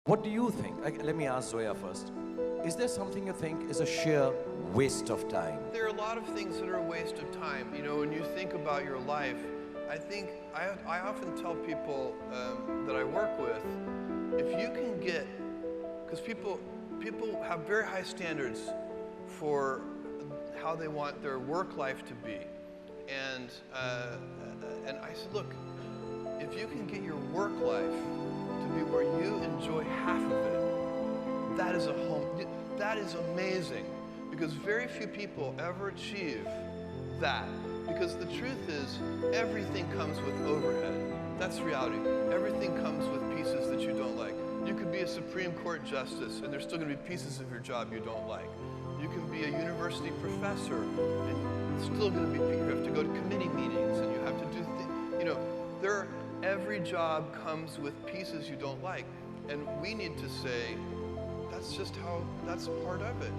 What do you think? Let me ask Zoya first. Is there something you think is a sheer waste of time? There are a lot of things that are a waste of time. You know, when you think about your life, I think I often tell people that I work with, if you can get, because people have very high standards for how they want their work life to be, and I said, look, if you can get your work life to be where you enjoy half of it, that is a home. That is amazing, because very few people ever achieve that. Because the truth is, everything comes with overhead. That's reality. Everything comes with pieces that you don't like. You could be a Supreme Court justice, and there's still going to be pieces of your job you don't like. You can be a university professor, and it's still going to be, you have to go to committee meetings, and you have to do things. You know, every job comes with pieces you don't like. And we need to say, that's just how, that's part of it.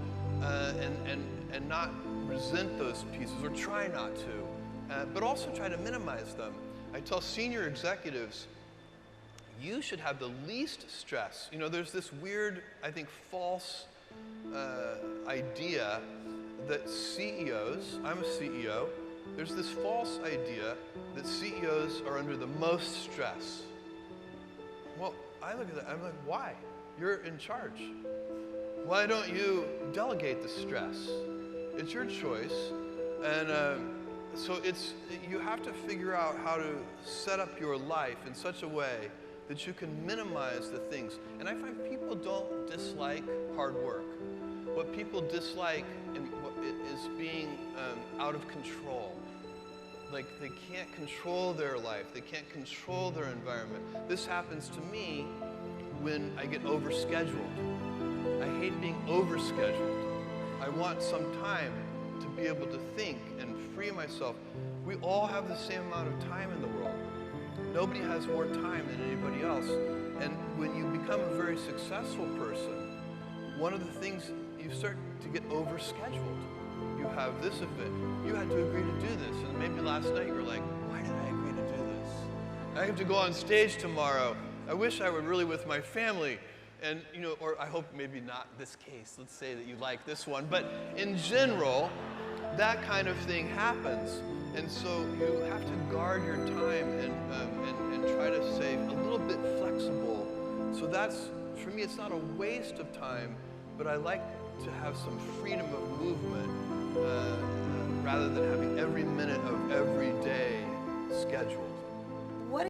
And not resent those pieces, or try not to, but also try to minimize them. I tell senior executives, you should have the least stress. You know, there's this weird, I think, false idea that CEOs, I'm a CEO, there's this false idea that CEOs are under the most stress. Well, I look at that, I'm like, why? You're in charge. Why don't you delegate the stress? It's your choice, and so you have to figure out how to set up your life in such a way that you can minimize the things. And I find people don't dislike hard work. What people dislike is being out of control. Like, they can't control their life. They can't control their environment. This happens to me when I get overscheduled. I hate being overscheduled. I want some time to be able to think and free myself. We all have the same amount of time in the world. Nobody has more time than anybody else. And when you become a very successful person, one of the things, you start to get overscheduled. You have this event, you had to agree to do this, and maybe last night you were like, why did I agree to do this? I have to go on stage tomorrow. I wish I were really with my family. And, you know, or I hope maybe not this case. Let's say that you like this one. But in general, that kind of thing happens. And so you have to guard your time and try to stay a little bit flexible. So that's, for me, it's not a waste of time, but I like to have some freedom of movement rather than having every minute of every day scheduled.